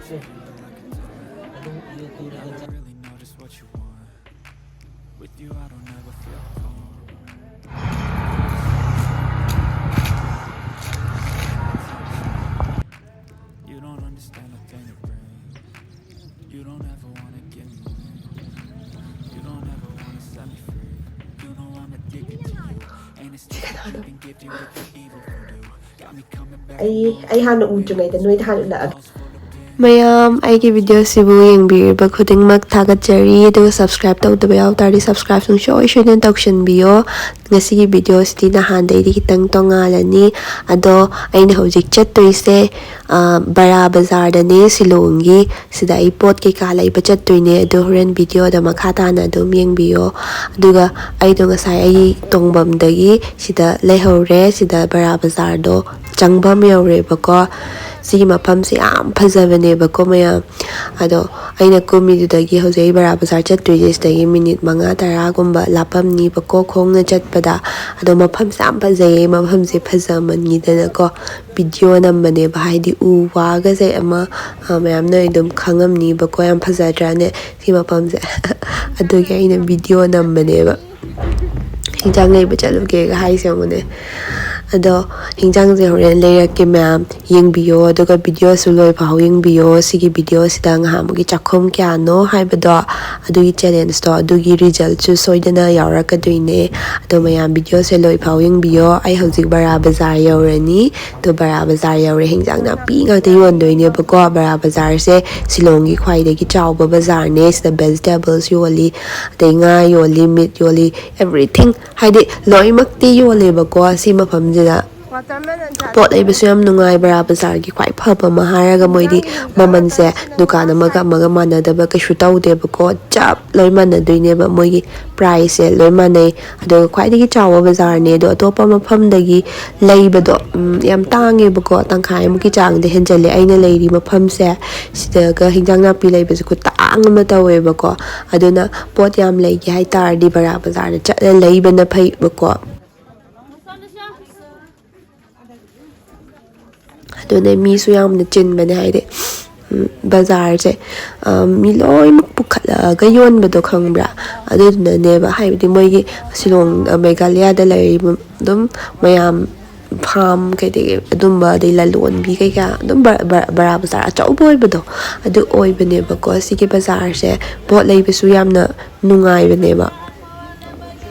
I hana udrungayda noida hana ulaa Mayam, aigi video sibu yengbiriba khudingmak thagattari aduga subscribe tawdaba yawtardi subscribe sungshoy shoydan tawshanbiyo ngasigi video sidi nahandaidi khitang tongalani ado aina hojik chattoise Bara Bazar dane Shillonggi sida ai pot ke ka laiba chattoine ado horen video da makha tana adum yengbiyo aduga aido ngasai ai tongbam dagi sida leihore sida Bara Bazar do changbam yawre bako sigi mafam se yam phajabane bako maya ado aina kumidudagi hojai Bara Bazar chattoise sidagi minute 5-10 gumba lapamni bako khongna chatpada ado mafam se yam phajai mafam se phajamanni dana ko video nammane ba haidi u waga se ama mayam na idum khangamni bako yam phajadrane si mafam se adogi aina video nammane ba hinjang nei ba chaluge ga hai semune ado hinjang je horen leyak mayam yengbiyo aduga video suloi phau yengbiyo sigi video sidang hamugi chakhom kya no haibado adugi challenge to adugi result chu soidana yaurakadoine ado mayam video se loi phau yengbiyo ai hojik Bara Bazar yaurani to Bara Bazar yaure hinjang na pi ngakta yondoine bako Bara Bazar se Shillonggi khwaidagi chawba bazar ne sida vegetables yoli adai nga yoli meat yoli everything haidi loimakti yole bako si mafam pot laibasu yam nungai Bara Bazar gi khwai phaba ma haraga moidi mamanse dukan amaga manadaba kaishu tawdebako chap loi manadoine ba moigi price loi manai ado khwaidagi chawa bazar ne do topa mafamdagi leibado yam tange bako tangkhai muki changde henjale aina leiri mafamse sidaga hinjang napi leibasu ku tang ama tawe bako aduna pot yam leigi hai tardi Bara Bazar da chatla leibana phai bako aduna mi su yamna chinbane haide bazar se mi loi mak pukhala ga yonbado khangbra aduna neba haibdi moigi Shillong Meghalaya da lai dum mayam farm kai de adumba de lalon bi kai ka dum Bara Bazar achau boy bado adu oi bane ba ko sigi bazar se pot lei bisu yamna nungai bane ba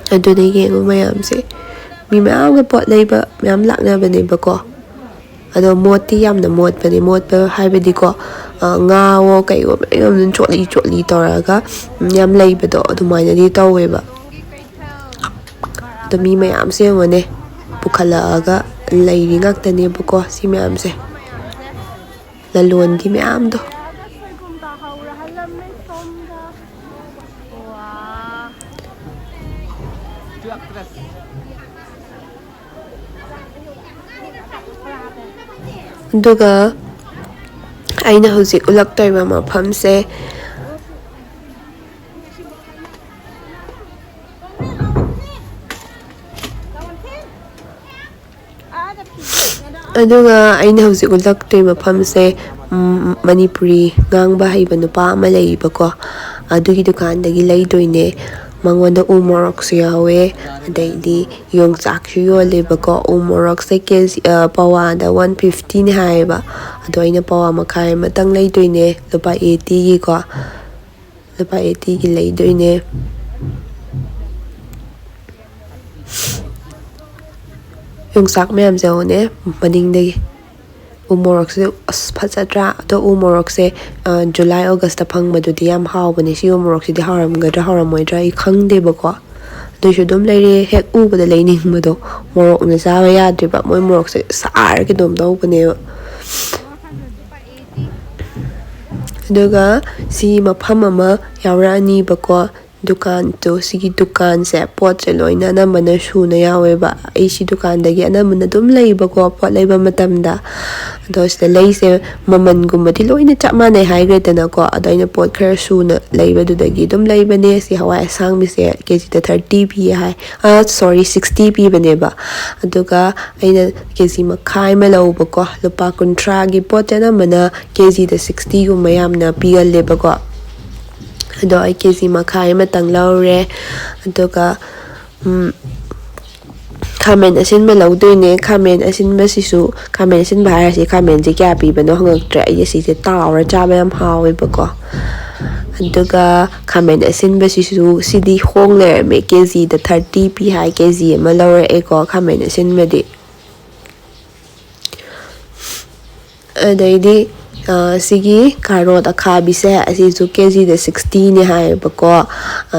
adu ne ge mayam se mi mayam ga pot lei ba mayam lakna bane ba ko ado moti yamna mot bane mot ba haibdi ko nga wo kai wo yam chotli toraga yam lei bado adumaina di tawe ba to mi mayam se ngone pukhalaga leiri ngaktane bako si mayam se lalon gi mayam do duga aina hojik ulaktai ba mafam se aduga aina hojik ulaktai mafam se Manipuri ngangba haiba nupa ama leibako adugi dukan dagi leidoine mangonda umorok su yawe adaidi yongchak su yole bako umorok se kg pawa da 150 ni haiba ado aina pawa makai matang leidoine lupa 80 gi ko lupa 80 gi leidoine yongchak mayam jaune maning dagi umorok se phajadra ado umorok se July August ta phangmadu di yam hawbane si umorok si di haramgadra haramoidra I khangde bako do shudum leire hek ubada leining mado morok na jawa yadri ba moi morok se sar ke dom do bane aduga si mafam ama yaurani bako dukaan to sigi dukaan se pot se loina anambana suna yaweba ai si dukaan dagi anambana dum leiba ko pot leiba matamda ado sida leise maman gumati loina chap manai haigretana ko ado ina pot khara suna leiba dudagi dum leibane si hawai asang mi se kg ta 30 pi hai sorry 60 pi bane ba aduga aina kg makhai ma lauba ko lupa kuntra gi pot anambana kg da 60 gum mayamna pigal leba ko ado ai kg makhai matang laure aduga khamen asinba laudoine khamen asinba sisu khamen asinba harasi khamen je kya pi bano hangaktre ai si se tawra chaba yam hawe bako aduga khamen asinba sisu sidi hong le me kg da 30 pi hai kg ma laure e ko khamen asinba di adaidi sigi carrot akhabi se asisu kg da 60 ne hai bako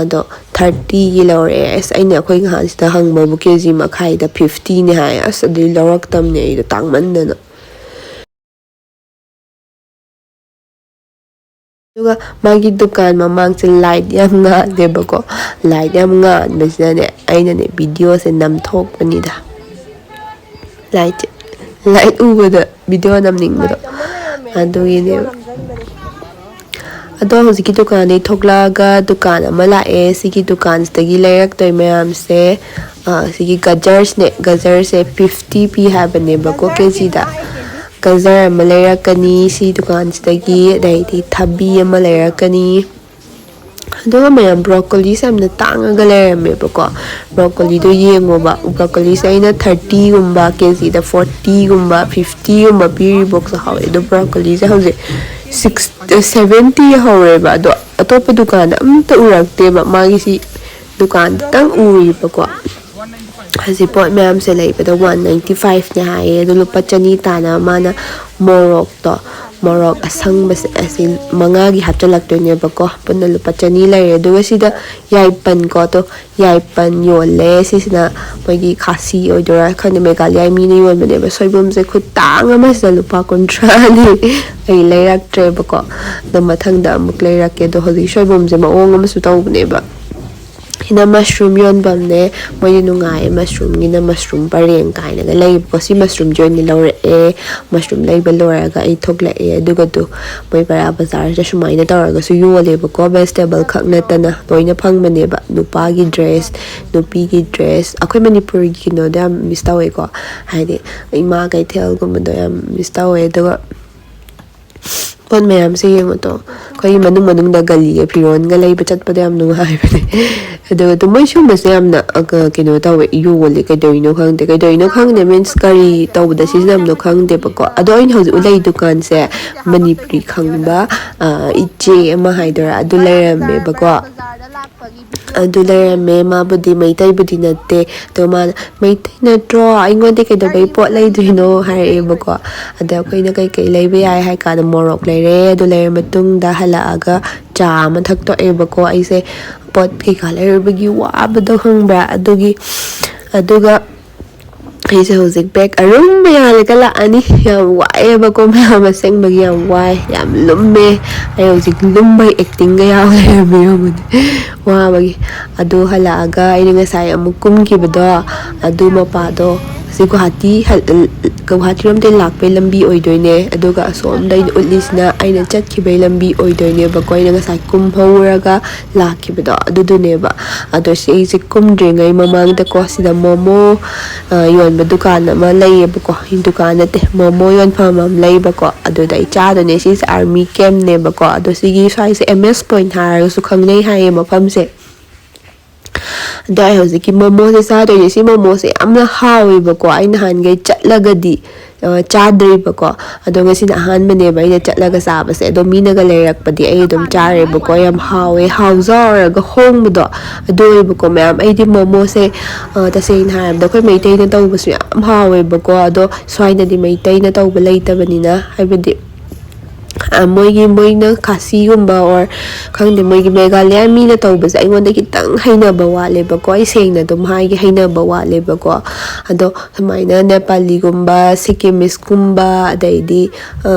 ado 30 gi laure as aina khoi nga sida hangba bu kg makhai da 50 ne hai as adi lorak tam ne ida tangman na duga magi dukan mamang se light yam nga de bako light yam nga besina ne aina ne video se nam thok pani da light ubada video nam ning bado ado yene ado hojiki dukan ni thoklaga dukan ama lae sigi dukan stagi lairak toy mayam se sigi gajar se 50 pi habane bako kg da gajar ama lairakani si dukan stagi daidi thabi ama lairakani aduga mayam broccoli samna tangaga lairame bako broccoli do yengoba broccoli se aina 30 gumba kg da 40 gumba 50 gumba piri box hawe do broccoli se hause 70 hawe ba do atopa dukan amta urakte ba magi si dukan tang uri bako hasi pot mayam se lai pada 195 ne haye do lupa chani tana mana morok asang bas asin mangagi hapchalak to ne bako punna lupa chani lai do sida yaipan ko to yaipan yole sisna magi khasi odora khane megalai mi ne yon bane ba soibum se khutang ama sa lupa kontra ni ai lairak tre bako do mathang da amuk lairak ke do holi soibum je ma ong ama su taw bane ba hina mushroom yon bamne moi nungai mushroom gina mushroom pareng kaina ga lay ko si mushroom join ni lore e mushroom lay balora ga ai thokla e duga du moi bara bazar ja shumai na tar ga su yole ba ko vegetable khak na tana toina phang mane ba nupa gi dress nupi gi dress akhoi manipur gi no da mistawe ko haide ima keithel gum do yam mistawe duga pon mayam se yeng to khoi manung da gali piron ga lay bachat pa yam nu hai bane ado to moi shum bas yam na kino tawe yu wole ka doino khangde means curry taw da si nam no khangde ba ko ado in hozi ulai dukan se manipuri khangba iche ama haidara adu layame ba ko adu layame ma budi maitai budi natte to ma maitai na draw aingonde ke da bai pot lai duino hai ba ko ada koina kai lai be ai hai ka da morok lai re adu lai matung da hala aga cha ma thak to e ba ko ai se pot ki ka lai bagi wa ba do hangbra aduga Isa hojik bag arum mayale kala ani yam wai ba ko ma seng bagi yam wai yam lumme ay hojik lumbay acting ga yaw le mi wa bagi adu hala aga ini ngasay amukum ki bado adu mapa do si Guwahati ram te lakpe lambi oidoine aduga asom dai ulis na aina chatki bai lambi oidoine ba ko ina ngasay kum hawraga lakki bado adu ne ba adu si kum dringai mamang da ko sida momo yon ba dukan ma lay ba ko hin dukan te momo yon phamam lay ba ko adu dai cha do ne si army camp ne ba ko adu sigi size ms point har su khangnei hai ma pham se dai hojiki momo se sa do ne si momo se amna hawi ba ko aina han gai chatlagadi chadri ba ko ado ngasi na han mane ba ina chatlaga sa ba se do mina ga lerak pa di ai dum chare ba ko yam hawe hauzar ga hong ba do ado ba ko ma'am ai di momo se ta sein ham da ko mai tai na taw ba su yam hawe ba ko ado swai na di mai tai na taw ba lai ta banina ai ba di moina khassigumba or khangde moigi Meghalaya mina tawbase aingonda kitang hainaba walebako ai sengna dum haigi hainaba walebako ado samaina Nepali gumba Sikkimis gumba adaidi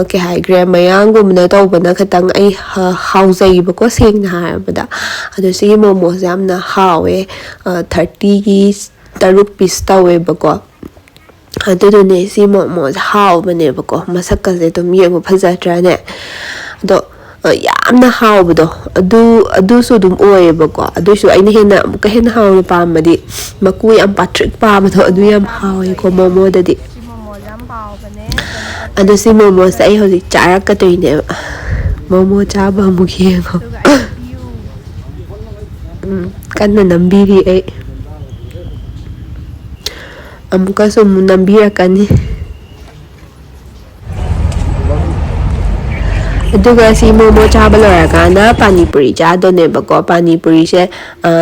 ke haigre mayangumna tawbana khatang ai hauzayibako sengna harabada ado sigi momo yamna hawe 30 gi taruk piece tawebako adudune si momo haubane masakase dum yengo phajatrane ado yamna haubado adu so dum oyebako adu so aina hena amuka hena hawna pamadi maku yam patrik pamado adu yam hawe ko momo dadi adu si momo sa ai hoji charaka toine momo chaba mugiego kanna nambiri ai amuka so nambira-kani aduga si momo chaba lorakana pani puri chadonebako pani puri se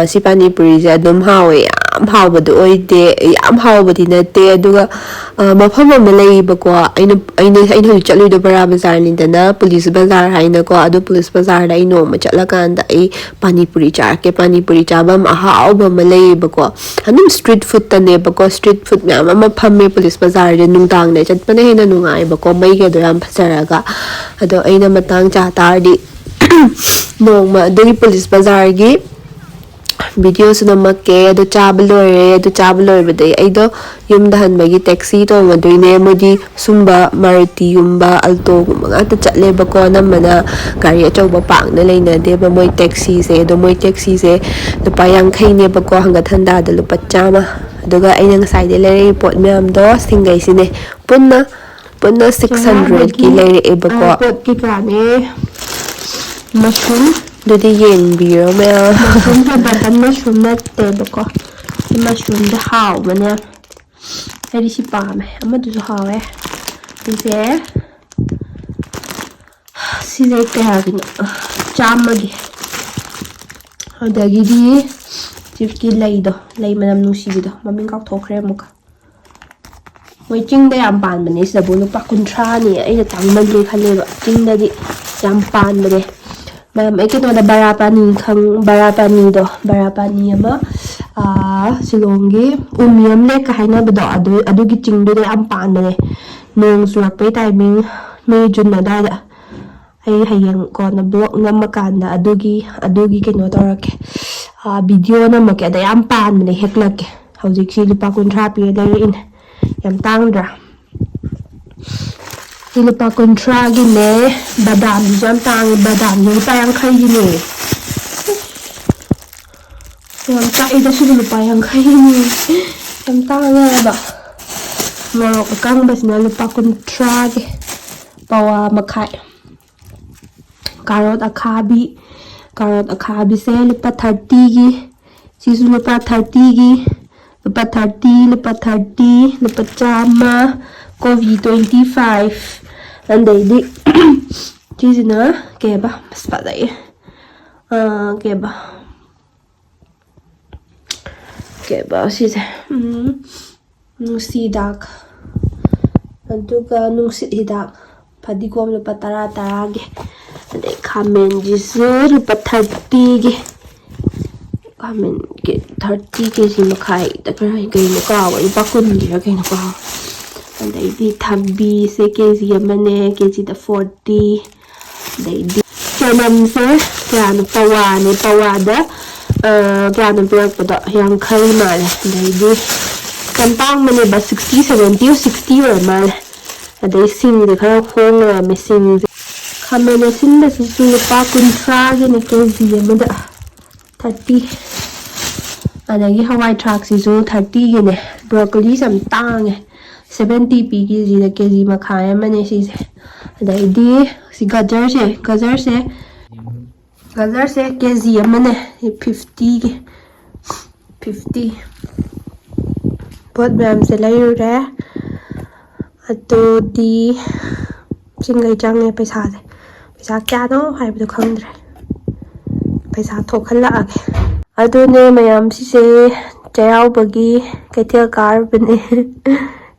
si pani puri se adum hawe yam hawbadu oide yam hawbadi nate aduga mafam ama leibako aina chatluido Bara Bazar nidana Police Bazar haina ko adu Police Bazar da ino ma chatlakanda ai pani puri charke pani puri chabam ahawba ma leibako anum street food tanebako street food myam ama phamme Police Bazar de nungtang ne chatpane hena nungai bako mai ge do yam phasaraga ado aina matang cha tardi nongma duri Police Bazar gi video suna makke ado chabaloy bade aido yumda hanbagi taxi to madoine modi sumba Maruti yumba alto ngata chatle bako namana gari achauba pangna leina de ba moi taxi se do moi taxi se lupa yankhai ne bako hanga thanda da lupa chama aduga aina ngasai de lere pot myam do singai sine punna 600 ki lere e bako pot ki kane mushroom dudi yen biyo me mushroom ha batan mushroom natte bako mushroom da haw bane ai si pame amadu so hawe si le tehagina chamagi adagi di chifki leido lei manam nusibido mamin kau thokre muka moi chingda yam pan bane sabu lupa kuntra ni ai da tangman le khale ba chingda di yam pan bane Mam eke no da barapani khang barapani ama Shillong gi umiam le ka haina bdo adu gi chingdu de am pan ne nong surak pe timing me jun na da ai hayang ko na blog na makan da adu gi ke no torake video na make da am pan ne heklake hojik si lupa kuntra pi le in yam tangdra lupa kontra gini badam jam tang badam yung payang kay gini yung kay da sila lupa yung kay gini yung tanga ba mga kakang bas na lupa kontra bawa makay karot akabi se lupa 30 gi sisu lupa 30 gi lupa 30 lupa chama COVID 25 andai di chizina keba spadai keba size nusidak aduga nusidak padigom lupa tara ge andai kamen jisu lupa 30 ge kamen ke 30 ke si makai takra kai no ka wa lupa kun ge kai no ka Daidi thabi se kg amane kg da 40 daidi chanam se kano pawada kano prak pada yang khai male daidi kantang mane ba 60 70 60 or male dai sing de khara khong la me sing khamene sin da su pa kun tra ge ne kg amada 30 adagi hawai track si su 30 ge ne broccoli sam tang 70 kg da kg makhaya mane si daidi si gajar se kg mane 50 pot ma'am se layure ato di singai change paisa kya no haibdo khangdre paisa thokhala age adune mayam si se Cheiraoba gi keithel car bane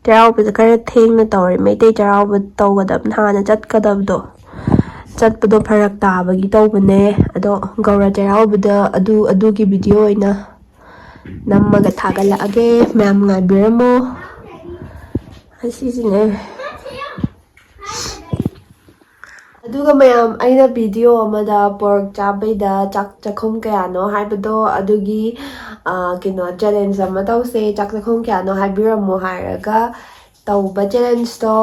Cheiraoba kara thengna tawre mei te Cheiraoba tawgadam hana chatkadabdo ꯆꯠꯄꯗꯣ ꯐꯔꯛ ꯇꯥꯕꯒꯤ ꯇꯧꯕꯅꯦ ꯑꯗꯣ ꯒꯧꯔ ꯆꯩꯔꯥꯎꯕꯗ ꯑꯗꯨꯒꯤ video ꯑꯣꯏꯅ ꯅꯝꯃꯒ ꯊꯥꯒꯠꯂꯛꯑꯒꯦ ꯃꯌꯥꯝ ꯉꯥꯏꯕꯤꯔꯝꯃꯣ ꯑꯁꯤꯁꯤꯅꯦ ꯑꯗꯨꯒ ꯃꯌꯥꯝ ꯑꯩꯅ ꯚꯤꯗꯤꯑꯣ ꯑꯃꯗ ꯄꯣꯔꯛ ꯆꯥꯕꯩꯗ ꯆꯥꯛꯈꯨꯝ ꯀꯌꯥꯅꯣ ꯍꯥꯏꯕꯗꯣ ꯑꯗꯨꯒꯤ ꯀꯩꯅꯣ ꯆꯦꯂꯦꯟꯖ ꯑꯃ ꯇꯧꯁꯦ ꯆꯥꯛꯈꯨꯝ ꯀꯌꯥꯅꯣ ꯍꯥꯏꯕꯤꯔꯝꯃꯣ ꯍꯥꯏꯔꯒ ꯇꯧꯕ ꯆꯦꯂꯦꯟꯖꯇꯣ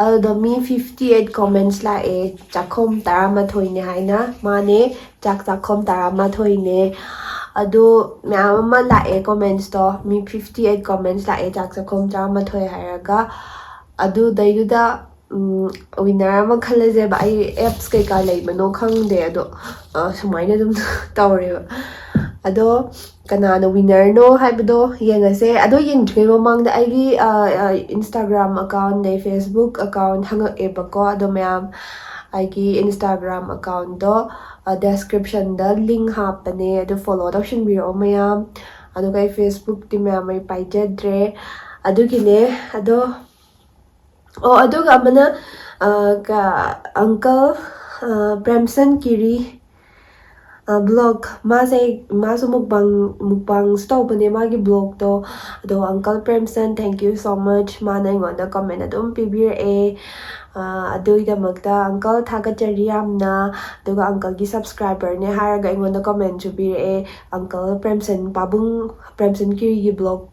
ꯑꯗꯨꯗ ꯃꯤ 58 ꯀꯣꯃꯦꯟꯠꯁ ꯂꯥꯛꯑꯦ ꯆꯥꯛꯈꯨꯝ 12ꯅꯦ ꯍꯥꯏꯅ ꯃꯥꯅꯦ ꯆꯥꯛꯈꯨꯝ 12ꯅꯦ ꯑꯗꯨ ꯃꯌꯥꯝ ꯑꯃ ꯂꯥꯛꯑꯦ ꯀꯣꯃꯦꯟꯠꯁꯇꯣ ꯃꯤ 58 ꯀꯣꯃꯦꯟꯠꯁ ꯂꯥꯛꯑꯦ ꯆꯥꯛꯈꯨꯝ 12 ꯍꯥꯏꯔꯒ ꯑꯗꯨꯗꯩꯗꯨꯗ ꯋꯤꯟꯅꯔ ꯑꯃ ꯈꯜꯂꯁꯦꯕ ꯑꯩ ꯑꯦꯞꯁ ꯀꯩꯀꯥ ꯂꯩꯕꯅꯣ ꯈꯪꯗꯦ ꯑꯗꯣ ꯁꯨꯃꯥꯏꯅ ꯑꯗꯨꯝ ꯇꯧꯔꯦꯕ ꯑꯗꯣ ꯀꯅꯥꯅ ꯋꯤꯟꯅꯔꯅꯣ ꯍꯥꯏꯕꯗꯣ ꯌꯦꯡꯉꯁꯦ ꯑꯗꯣ ꯌꯦꯡꯗ꯭ꯔꯤꯉꯩ ꯃꯃꯥꯡꯗ ꯑꯩꯒꯤ ꯏꯟꯁꯇꯥꯒ꯭ꯔꯥꯝ ꯑꯦꯀꯥꯎꯟ ꯑꯗꯩ ꯐꯦꯁꯕꯨꯛ ꯑꯦꯀꯥꯎꯟ ꯍꯪꯉꯛꯑꯦꯕꯀꯣ ꯑꯗꯣ ꯃꯌꯥꯝ ꯑꯩꯒꯤ ꯏꯟꯁꯇꯥꯒ꯭ꯔꯥꯝ ꯑꯦꯀꯥꯎꯟꯗꯣ ꯗꯦꯁꯀ꯭ꯔꯤꯞꯁꯟꯗ ꯂꯤꯡꯛ ꯍꯥꯞꯄꯅꯦ ꯑꯗꯨ ꯐꯣꯂꯣ ꯇꯧꯁꯤꯟꯕꯤꯔꯛꯑꯣ ꯃꯌꯥꯝ ꯑꯗꯨꯒ ꯑꯩ ꯐꯦꯁꯕꯨꯛꯇꯤ ꯃꯌꯥꯝ ꯑꯩ ꯄꯥꯏꯖꯗ꯭ꯔꯦ ꯑꯗꯨꯒꯤꯅꯦ ꯑꯗꯣ ꯑꯗꯨꯒ ꯑꯃꯅ ꯑꯪꯀꯜ ꯄ꯭ꯔꯦꯝꯁꯟ ꯀꯤꯔꯤ ꯕ꯭ꯂꯣꯒ ꯃꯥꯁꯨ ꯃꯨꯛꯕꯥꯡꯁꯨ ꯇꯧꯕꯅꯦ ꯃꯥꯒꯤ ꯕ꯭ꯂꯣꯒꯇꯣ ꯑꯗꯣ ꯑꯪꯀꯜ ꯄ꯭ꯔꯦꯝꯁꯟ ꯊꯦꯡꯛ ꯌꯨ ꯁꯣ ꯃꯆ ꯃꯥꯅ ꯑꯩꯉꯣꯟꯗ ꯀꯃꯦꯟ ꯑꯗꯨꯝ ꯄꯤꯕꯤꯔꯛꯑꯦ ꯑꯗꯨꯒꯤꯗꯃꯛꯇ ꯑꯪꯀꯜ ꯊꯥꯒꯠꯆꯔꯤ ꯌꯥꯝꯅ ꯑꯗꯨꯒ ꯑꯪꯀꯜꯒꯤ ꯁꯕꯁꯀ꯭ꯔꯥꯏꯕꯔꯅꯦ ꯍꯥꯏꯔꯒ ꯑꯩꯉꯣꯟꯗ ꯀꯃꯦꯟꯁꯨ ꯄꯤꯔꯛꯑꯦ ꯑꯪꯀꯜ ꯄ꯭ꯔꯦꯝꯁꯟ ꯄꯥꯕꯨꯡ ꯄ꯭ꯔꯦꯝꯁꯟ ꯀꯤꯔꯤꯒꯤ ꯕ꯭ꯂꯣꯒ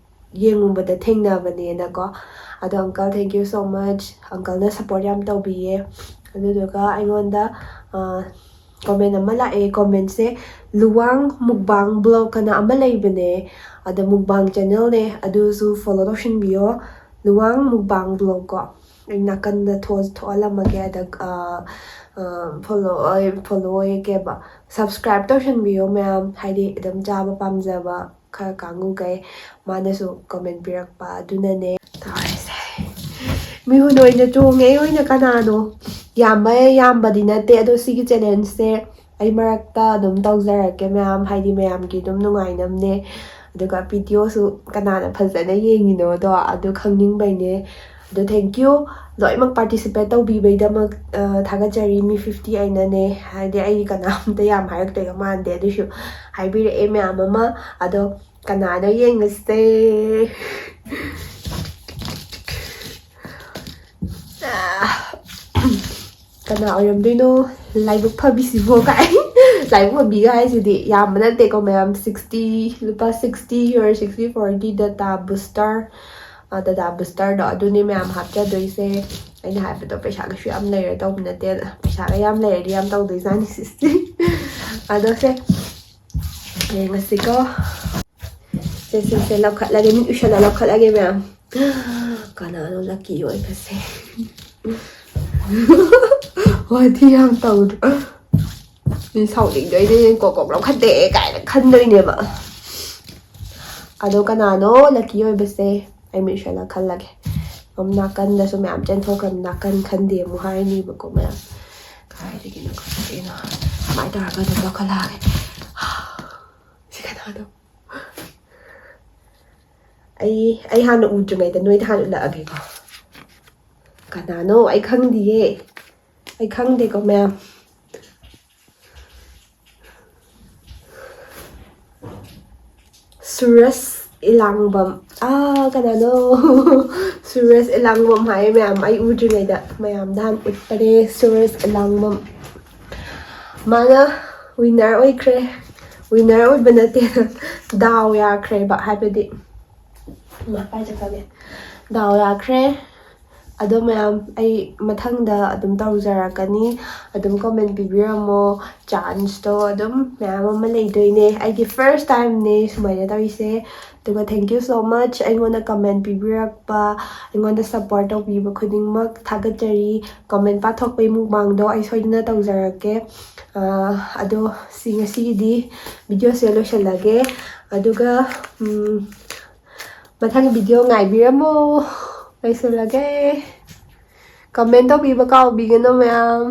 ꯌꯦꯡꯉꯨꯕꯗ ꯊꯦꯡꯅꯕꯅꯦꯅꯀꯣ ꯑꯗꯣ ꯑꯪꯀꯜ ꯊꯦꯡꯛ ꯌꯨ ꯁꯣ ꯃꯆ ꯑꯪꯀꯜꯅ ꯁꯞꯄꯣꯔꯠ ꯌꯥꯝ ꯇꯧꯕꯤꯌꯦ ꯑꯗꯨꯗꯨꯒ ꯑꯩꯉꯣꯟꯗ ꯀꯣꯃꯦꯟ ꯑꯃ ꯂꯥꯛꯑꯦ ꯀꯣꯃꯦꯟꯁꯦ ꯂꯨꯋꯥꯡ ꯃꯨꯛꯕꯥꯡ ꯕ꯭ꯂꯣꯒ ꯑꯅ ꯑꯃ ꯂꯩꯕꯅꯦ ꯑꯗ ꯃꯨꯛꯕꯥꯡ ꯆꯦꯅꯦꯜꯅꯦ ꯑꯗꯨꯁꯨ ꯐꯣꯂꯣ ꯇꯧꯁꯤꯟꯕꯤꯌꯣ ꯂꯨꯋꯥꯡ ꯃꯨꯛꯕꯥꯡ ꯕ꯭ꯂꯣꯒ ꯀꯣ ꯑꯩ ꯅꯥꯀꯟꯗ ꯊꯣꯛꯍꯜꯂꯝꯃꯒꯦ ꯑꯗ ꯐꯣꯂꯣ ꯑꯣꯏꯒꯦꯕ ꯁꯕꯁꯀ꯭ꯔꯥꯏꯕ ꯇꯧꯁꯤꯟꯕꯤꯌꯣ ꯃꯌꯥꯝ ꯍꯥꯏꯗꯤ ꯑꯗꯨꯝ ꯆꯥꯕ ꯄꯥꯝꯖꯕ ꯈꯔ ꯀꯥꯡꯒꯨꯈꯩ ꯃꯥꯅꯁꯨ ꯀꯣꯃꯦꯟ ꯄꯤꯔꯛꯄ ꯑꯗꯨꯅꯅꯦ ꯇꯧꯔꯤꯁꯦ ꯃꯤꯍꯨꯟ ꯑꯣꯏꯅ ꯆꯣꯡꯉꯦ ꯑꯩ ꯑꯣꯏꯅ ꯀꯅꯥꯅꯣ ꯌꯥꯝꯕꯗꯤ ꯅꯠꯇꯦ ꯑꯗꯣ ꯁꯤꯒꯤ ꯆꯦꯂꯦꯟꯖꯁꯦ ꯑꯩ ꯃꯔꯛꯇ ꯑꯗꯨꯝ ꯇꯧꯖꯔꯛꯀꯦ ꯃꯌꯥꯝ ꯍꯥꯏꯗꯤ ꯃꯌꯥꯝꯒꯤ ꯑꯗꯨꯝ ꯅꯨꯡꯉꯥꯏꯅꯕꯅꯦ ꯑꯗꯨꯒ ꯚꯤꯗꯤꯑꯣꯁꯨ ꯀꯅꯥꯅ ꯐꯖꯅ ꯌꯦꯡꯉꯤꯅꯣꯗꯣ ꯑꯗꯨ ꯈꯪꯅꯤꯡꯕꯩꯅꯦ ꯑꯗꯣ ꯊꯦꯡꯛ ꯌꯨ ꯂꯣꯏꯅꯃꯛ ꯄꯥꯔꯇꯤꯁꯤꯄꯦꯠ ꯇꯧꯕꯤꯕꯩꯗꯃꯛ ꯊꯥꯒꯠꯆꯔꯤ ꯃꯤ 58ꯅꯅꯦ ꯍꯥꯏꯗꯤ ꯑꯩ ꯀꯅꯥꯝꯇ ꯌꯥꯝ ꯍꯥꯏꯔꯛꯇꯣꯏꯒ ꯃꯥꯟꯗꯦ ꯑꯗꯨꯏꯁꯨ ꯍꯥꯏꯕꯤꯔꯛꯑꯦ ꯃꯌꯥꯝ ꯑꯃ ꯑꯗꯣ ꯀꯅꯥꯅോ ꯌꯦꯡꯉꯁꯦ ꯀꯅꯥ ꯑꯣꯏꯔꯝꯗꯣꯏꯅꯣ ꯂꯥꯏꯕꯛ ꯐꯕꯤꯁꯤꯕꯣ ꯀꯥꯏ ꯂꯥꯏꯕꯛ ꯐꯕꯤꯒ ꯍꯥꯏꯁꯤꯗꯤ ꯌꯥꯝꯕ ꯅꯠꯇꯦꯀꯣ ꯃꯌꯥꯝ 60 ꯂꯨꯄꯥ 60 or 60-40 ꯗꯇꯥ ꯕꯨꯁꯇꯔꯗꯣ ꯑꯗꯨꯅꯦ ꯃꯌꯥꯝ ꯍꯥꯞꯆꯗꯣꯏꯁꯦ ꯑꯩꯅ ꯍꯥꯏꯕꯗꯣ ꯄꯩꯁꯥꯒꯁꯨ ꯌꯥꯝ ꯂꯩꯔ ꯇꯧꯕ ꯅꯠꯇꯦ ꯄꯩꯁꯥꯒ ꯌꯥꯝ ꯂꯩꯔꯗꯤ ꯌꯥꯝ ꯇꯧꯗꯣꯏꯖꯥꯠꯅꯤ ꯁꯤꯁꯦ ꯑꯗꯣ ꯁꯦ ꯌꯦꯡꯉꯁꯤꯀꯣ ꯁꯦ ꯂꯧꯈꯠꯂꯒꯦ ꯃꯤꯠ ꯎꯏꯁꯜꯂ ꯂꯧꯈꯠꯂꯒꯦ ꯃꯌꯥꯝ ꯀꯅꯥꯅꯣ ꯂꯛꯀꯤ ꯑꯣꯏꯕꯁꯦ ꯋꯥꯗꯤ ꯌꯥꯝ ꯇꯧꯗ꯭ꯔꯣ ꯁꯥꯎꯅꯤꯡꯗꯣꯏꯅꯦ ꯀꯣꯛ ꯂꯧꯈꯠꯇꯦ ꯀꯥꯏꯅ ꯈꯟꯗꯣꯏꯅꯦꯕ ꯑꯗꯣ ꯀꯅꯥꯅꯣ ꯂꯛꯀꯤ ꯑꯣꯏꯕꯁꯦ ꯑꯩ ꯃꯤꯠ ꯎꯏꯁꯜꯂ ꯈꯜꯂꯒꯦ ꯅꯥꯀꯟꯗꯁꯨ ꯃꯌꯥꯝ ꯆꯦꯟꯊꯣꯛꯈ꯭ꯔꯕ ꯅꯥꯀꯟ ꯈꯟꯗꯦ ꯑꯃꯨꯛ ꯍꯥꯏꯔꯅꯤꯕꯀꯣ ꯃꯌꯥꯝ ꯀꯗꯥꯏꯗꯒꯤꯅꯣ ꯈꯪꯗꯦꯅꯣ ꯁꯨꯃꯥꯏꯅ ꯇꯧꯔꯒ ꯑꯗꯨꯝ ꯂꯧꯈꯠꯂꯛꯑꯒꯦ ꯁꯤ ꯀꯅꯥꯅꯣ ꯑꯩ ꯍꯥꯟꯅ ꯎꯗ꯭ꯔꯤꯉꯩꯗ ꯅꯣꯏꯗ ꯍꯥꯟꯅ ꯎꯠꯂꯛꯑꯒꯦꯀꯣ ꯀꯅꯥꯅꯣ ꯑꯩ ꯈꯪꯗꯤꯌꯦ ꯑꯩ ꯈꯪꯗꯦꯀꯣ ꯃꯌꯥꯝ ꯁꯨꯔꯁ ꯏꯂꯥꯡꯕꯝ ꯀꯅꯥꯅꯣ ꯁꯨꯔꯁ ꯏꯂꯥꯡꯕꯝ ꯍꯥꯏꯌꯦ ꯃꯌꯥꯝ ꯑꯩ ꯎꯗ꯭ꯔꯤꯉꯩꯗ ꯃꯌꯥꯝꯗ ꯍꯥꯟꯅ ꯎꯠꯄꯅꯦ ꯁꯨꯔꯁ ꯏꯂꯥꯡꯕꯝ ꯃꯥꯅ ꯋꯤꯟꯅꯔ ꯑꯣꯏꯈ꯭ꯔꯦ ꯋꯤꯟꯅꯔ ꯑꯣꯏꯕ ꯅꯠꯇꯦ ꯗꯥꯎ ꯌꯥꯈ꯭ꯔꯦꯕ ꯍꯥꯏꯕꯗꯤ ꯗꯥꯎ ꯌꯥꯈ꯭ꯔꯦ ꯑꯗꯣ ꯃꯌꯥꯝ ꯑꯩ ꯃꯊꯪꯗ ꯑꯗꯨꯝ ꯇꯧꯖꯔꯛꯀꯅꯤ ꯑꯗꯨꯝ ꯀꯣꯃꯦꯟ ꯄꯤꯕꯤꯔꯝꯃꯣ ꯆꯥꯟꯁꯇꯣ ꯑꯗꯨꯝ ꯃꯌꯥꯝ ꯑꯃ ꯂꯩꯗꯣꯏꯅꯦ ꯑꯩꯒꯤ ꯐꯥꯔꯁ ꯇꯥꯏꯝꯅꯦ ꯁꯨꯃꯥꯏꯅ ꯇꯧꯔꯤꯁꯦ ꯑꯗꯨꯒ ꯊꯦꯡꯛ ꯌꯨ ꯁꯣ ꯃꯆ ꯑꯩꯉꯣꯟꯗ ꯀꯃꯦꯟ ꯄꯤꯕꯤꯔꯛꯄ ꯑꯩꯉꯣꯟꯗ ꯁꯞꯄꯣꯔꯠ ꯇꯧꯕꯤꯕ ꯈꯨꯗꯤꯡꯃꯛ ꯊꯥꯒꯠꯆꯔꯤ ꯀꯃꯦꯟ ꯄꯥꯊꯣꯛꯄꯩ ꯃꯨꯛꯕꯥꯡꯗꯣ ꯑꯩ ꯁꯣꯏꯗꯅ ꯇꯧꯖꯔꯛꯀꯦ ꯑꯗꯣ ꯉꯁꯤꯒꯤꯗꯤ ꯚꯤꯗꯤꯑꯣꯁꯦ ꯂꯣꯏꯁꯤꯜꯂꯒꯦ ꯑꯗꯨꯒ ꯃꯊꯪ ꯚꯤꯗꯤꯑꯣ ꯉꯥꯏꯕꯤꯔꯝꯃꯣ ꯂꯣꯏꯁꯤꯜꯂꯒꯦ ꯀꯃꯦꯟ ꯇꯧꯕꯤꯕ ꯀꯥꯎꯕꯤꯒꯅꯨ ꯃꯌꯥꯝ